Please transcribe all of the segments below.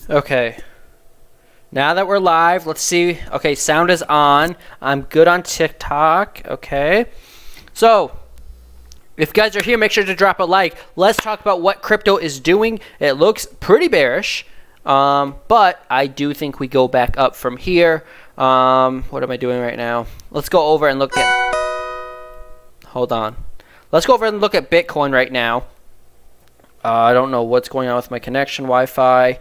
Okay. Now that we're live, let's see. Okay, sound is on. I'm good on TikTok. Okay. So, if you guys are here, make sure to drop a like. Let's talk about what crypto is doing. It looks pretty bearish, but I do think we go back up from here. What am I doing right now? Let's go over and look at... Hold on. Let's go over and look at Bitcoin right now. I don't know what's going on with my connection, Wi-Fi.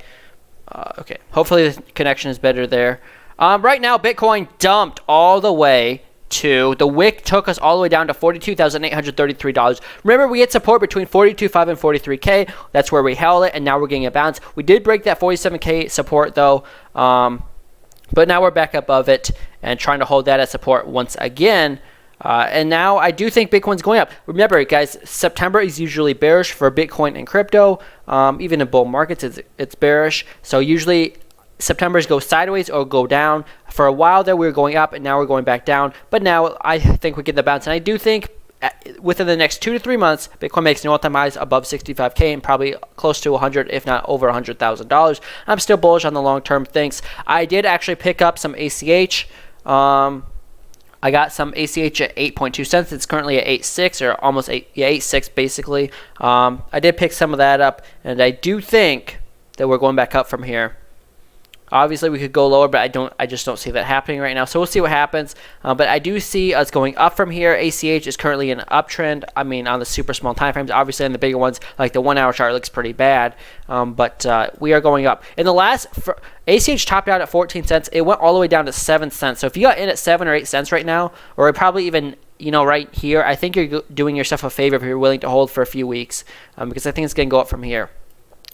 Okay, hopefully the connection is better there. Right now, Bitcoin dumped all the way to, the wick took us all the way down to $42,833. Remember, we had support between 42.5 and 43K. That's where we held it, and now we're getting a bounce. We did break that 47K support, though, but now we're back above it and trying to hold that as support once again. And now I do think Bitcoin's going up. Remember, guys, September is usually bearish for Bitcoin and crypto. Even in bull markets, it's bearish. So usually September's go sideways or go down. For a while there, we were going up, and now we're going back down. But now I think we get the bounce. And I do think within the next 2 to 3 months, Bitcoin makes new all-time highs above 65K and probably close to 100, if not over $100,000. I'm still bullish on the long-term things. I did actually pick up some ACH. I got some ACH at 8.2 cents. It's currently at 8.6 or almost 8.6 basically. I did pick some of that up, and I do think that we're going back up from here. Obviously, we could go lower, but I just don't see that happening right now. So we'll see what happens. But I do see us going up from here. ACH is currently in an uptrend. I mean, on the super small time frames. Obviously, on the bigger ones, like the 1 hour chart, looks pretty bad. But we are going up. In the last, ACH topped out at 14 cents. It went all the way down to 7 cents. So if you got in at 7 or 8 cents right now, or probably even right here, I think you're doing yourself a favor if you're willing to hold for a few weeks, because I think it's going to go up from here.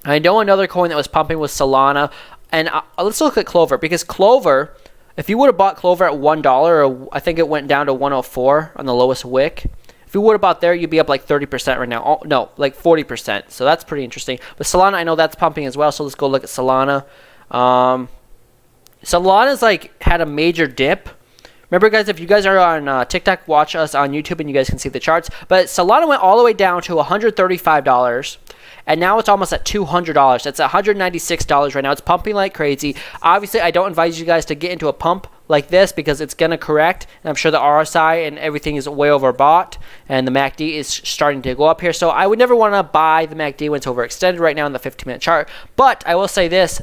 I know another coin that was pumping was Solana. And let's look at Clover, because Clover, if you would have bought Clover at $1, or I think it went down to 104 on the lowest wick. If you would have bought there, you'd be up like 30% right now. Oh, no, like 40%. So that's pretty interesting. But Solana, I know that's pumping as well. So let's go look at Solana. Solana's had a major dip. Remember, guys, if you guys are on TikTok, watch us on YouTube, and you guys can see the charts. But Solana went all the way down to $135. And now it's almost at $200. It's $196 right now. It's pumping like crazy. Obviously, I don't advise you guys to get into a pump like this because it's going to correct. And I'm sure the RSI and everything is way overbought. And the MACD is starting to go up here. So I would never want to buy the MACD when it's overextended right now in the 15-minute chart. But I will say this.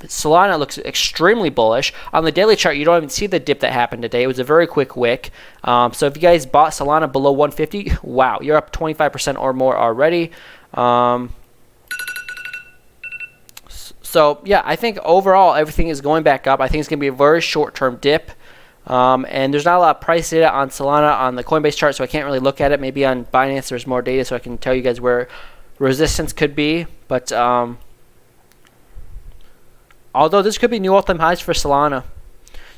Solana looks extremely bullish. On the daily chart, you don't even see the dip that happened today. It was a very quick wick. So if you guys bought Solana below 150, wow, you're up 25% or more already. So, yeah, I think overall everything is going back up. I think it's going to be a very short-term dip. And there's not a lot of price data on Solana on the Coinbase chart, so I can't really look at it. Maybe on Binance there's more data, so I can tell you guys where resistance could be. But although this could be new all-time highs for Solana.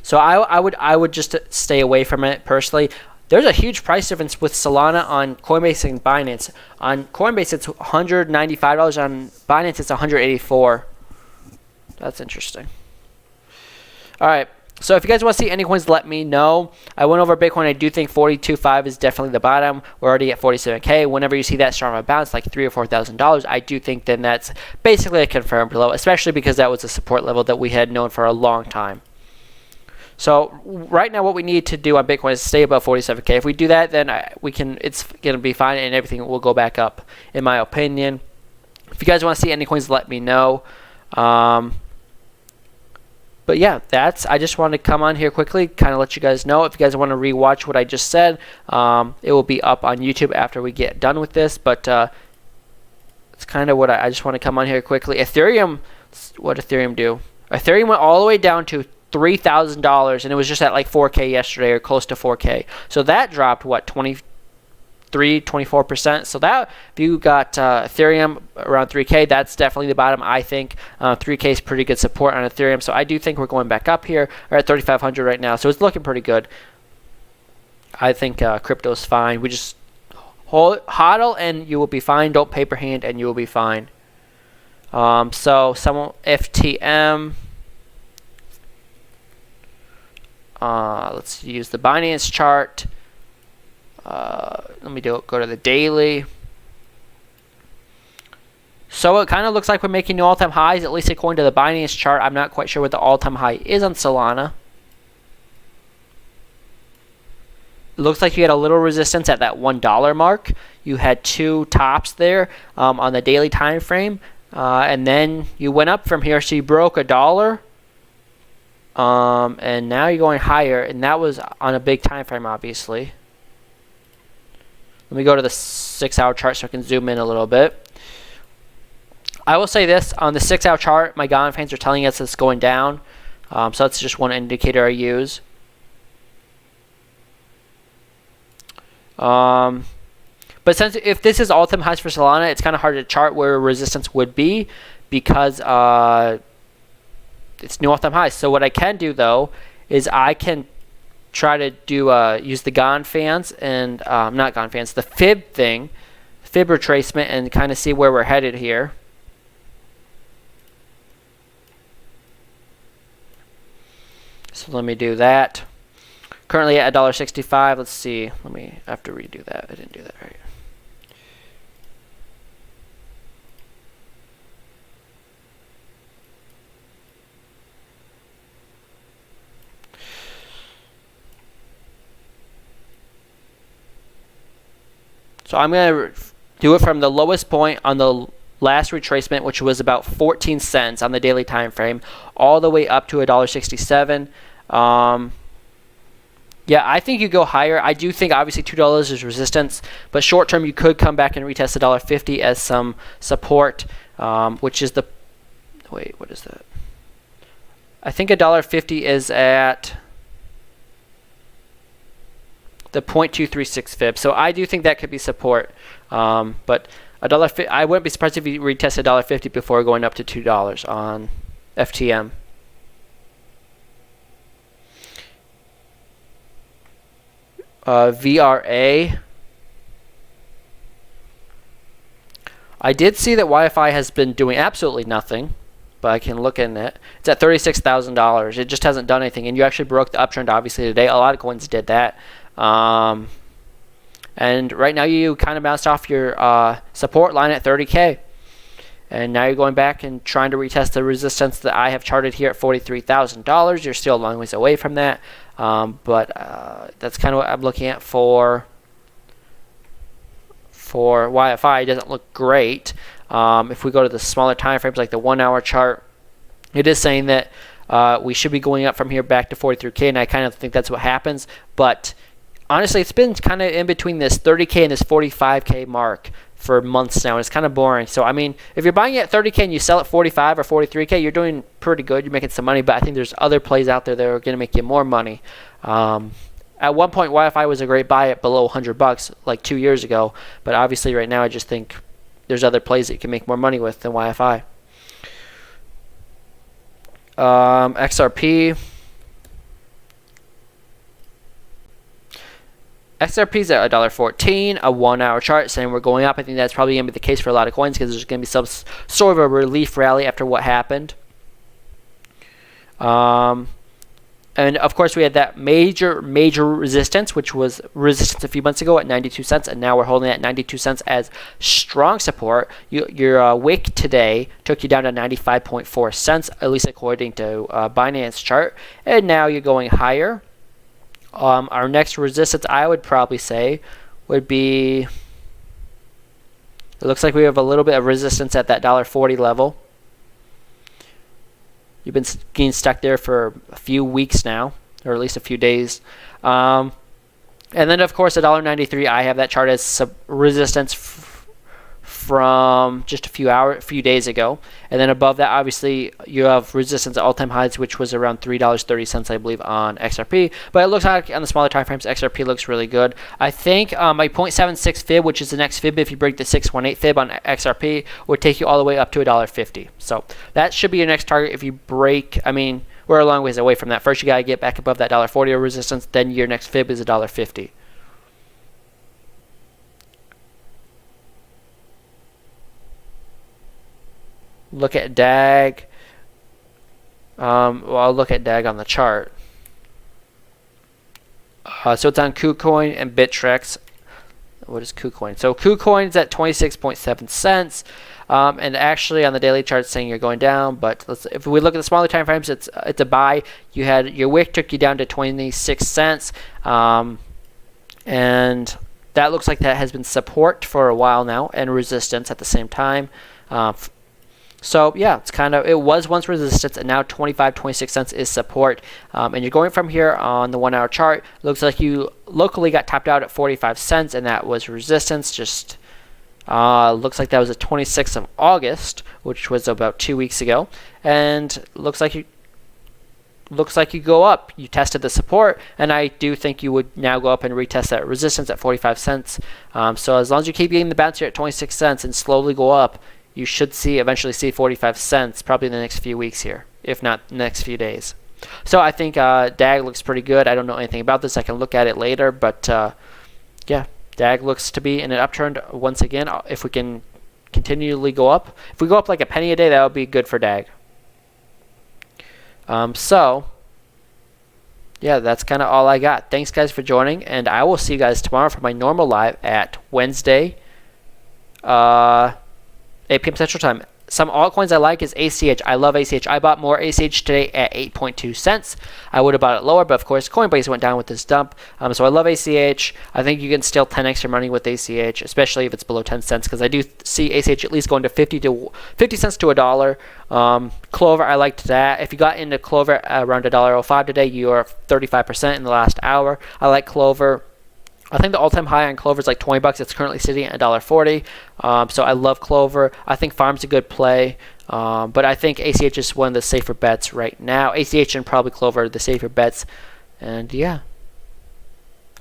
So I would just stay away from it personally. There's a huge price difference with Solana on Coinbase and Binance. On Coinbase, it's $195. On Binance, it's $184. That's interesting. All right. So if you guys want to see any coins, let me know. I went over Bitcoin. I do think 42.5 is definitely the bottom. We're already at 47K. Whenever you see that strong of a bounce, like $3,000 or $4,000, I do think then that's basically a confirmed low, especially because that was a support level that we had known for a long time. So right now, what we need to do on Bitcoin is stay above 47K. If we do that, then it's going to be fine, and everything will go back up, in my opinion. If you guys want to see any coins, let me know. But yeah, I just wanted to come on here quickly, kind of let you guys know. If you guys want to rewatch what I just said, it will be up on YouTube after we get done with this. But it's kind of what I just want to come on here quickly. Ethereum, what did Ethereum do? Ethereum went all the way down to $3,000, and it was just at like 4K yesterday, or close to 4K. So that dropped, what, 24%. So that, if you got Ethereum around 3K, that's definitely the bottom. I think 3K is pretty good support on Ethereum. So I do think we're going back up here. We're at 3,500 right now. So it's looking pretty good. I think crypto's fine. We just hodl and you will be fine. Don't paper hand and you will be fine. So someone FTM. Let's use the Binance chart. Let me go to the daily. So it kind of looks like we're making new all-time highs, at least according to the Binance chart. I'm not quite sure what the all-time high is on Solana. It looks like you had a little resistance at that $1 mark. You had two tops there on the daily time frame, and then you went up from here. So you broke $1, and now you're going higher, and that was on a big time frame, obviously. Let me go to the 6-hour chart so I can zoom in a little bit. I will say this, on the 6-hour chart, my GON fans are telling us it's going down. So that's just one indicator I use. But since if this is all-time highs for Solana, it's kind of hard to chart where resistance would be because it's new all-time highs. So what I can do, though, is I can try to do use the GON fans and not GON fans, the fib thing, fib retracement, and kind of see where we're headed here. So let me do that. Currently at $1.65. Let's see. I have to redo that. I didn't do that right. So I'm going to do it from the lowest point on the last retracement, which was about 14 cents on the daily time frame, all the way up to $1.67. Yeah, I think you go higher. I do think obviously $2 is resistance, but short term you could come back and retest $1.50 as some support, which is the wait, what is that? I think $1.50 is at the 0.236 fib. So I do think that could be support, but $1.50. I wouldn't be surprised if you retest $1.50 before going up to $2 on FTM. VRA. I did see that Wi-Fi has been doing absolutely nothing, but I can look in it. It's at $36,000. It just hasn't done anything, and you actually broke the uptrend obviously today. A lot of coins did that. And right now you kind of bounced off your support line at 30K. And now you're going back and trying to retest the resistance that I have charted here at $43,000. You're still a long ways away from that. But that's kind of what I'm looking at for Wi-Fi. It doesn't look great. If we go to the smaller time frames like the 1 hour chart, it is saying that we should be going up from here back to 43K, and I kind of think that's what happens. But honestly, it's been kind of in between this 30K and this 45K mark for months now, and it's kind of boring. So I mean, if you're buying it at 30K and you sell at 45 or 43K, you're doing pretty good. You're making some money, but I think there's other plays out there that are going to make you more money. At one point, Wi-Fi was a great buy at below $100 like 2 years ago, but obviously right now I just think there's other plays that you can make more money with than Wi-Fi. XRP. XRP's at $1.14, a 1 hour chart saying we're going up. I think that's probably going to be the case for a lot of coins because there's going to be some sort of a relief rally after what happened. And of course we had that major resistance, which was resistance a few months ago at 92 cents, and now we're holding at 92 cents as strong support. Your wick today took you down to 95.4 cents, at least according to Binance chart, and now you're going higher. Our next resistance, I would probably say, would be, it looks like we have a little bit of resistance at that $1.40 level. You've been getting stuck there for a few weeks now, or at least a few days. And then, of course, at $1.93, I have that chart as resistance from just a few days ago. And then above that, obviously, you have resistance at all-time highs, which was around $3.30, I believe, on XRP. But it looks like on the smaller time frames, XRP looks really good. I think my 0.76 fib, which is the next fib, if you break the 618 fib on XRP, would take you all the way up to $1.50. So that should be your next target if you break. I mean, we're a long ways away from that. First, you got to get back above that $1.40 resistance. Then your next fib is $1.50. Look at DAG. Well, I'll look at DAG on the chart. So it's on KuCoin and Bittrex. What is KuCoin? So KuCoin is at 26.7 cents. And actually on the daily chart saying you're going down, but if we look at the smaller time frames, it's a buy. You had your wick took you down to 26 cents, and that looks like that has been support for a while now and resistance at the same time. So yeah, it was once resistance, and now 26 cents is support. And you're going from here on the 1 hour chart. Looks like you locally got topped out at 45 cents, and that was resistance. Just looks like that was the 26th of August, which was about 2 weeks ago, and looks like you go up. You tested the support, and I do think you would now go up and retest that resistance at 45 cents. So as long as you keep getting the bounce here at 26 cents and slowly go up, you should eventually see 45 cents probably in the next few weeks here, if not the next few days. So I think DAG looks pretty good. I don't know anything about this. I can look at it later, but yeah. DAG looks to be in an upturn once again. If we can continually go up, if we go up like a penny a day, that would be good for DAG. So yeah, that's kind of all I got. Thanks guys for joining, and I will see you guys tomorrow for my normal live at Wednesday, 8 p.m. Central Time. Some altcoins I like is ACH. I love ACH. I bought more ACH today at 8.2 cents. I would have bought it lower, but of course Coinbase went down with this dump. So I love ACH. I think you can still 10x your money with ACH, especially if it's below 10 cents, because I do see ACH at least going to 50 cents to $1. Clover, I liked that. If you got into Clover around $1.05 today, you are 35% in the last hour. I like Clover. I think the all-time high on Clover is like $20. It's currently sitting at $1.40. So I love Clover. I think Farm's a good play. But I think ACH is one of the safer bets right now. ACH and probably Clover are the safer bets. And yeah.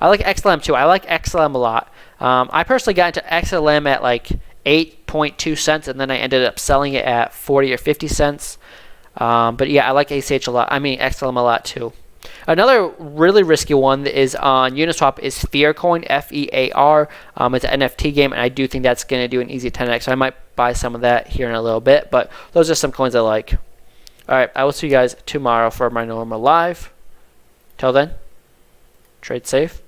I like XLM too. I like XLM a lot. I personally got into XLM at like 8.2 cents, and then I ended up selling it at 40 or 50 cents. But yeah, I like ACH a lot. I mean XLM a lot too. Another really risky one that is on Uniswap is Fearcoin, F-E-A-R. It's an NFT game, and I do think that's going to do an easy 10x. So I might buy some of that here in a little bit, but those are some coins I like. All right, I will see you guys tomorrow for my normal live. Till then, trade safe.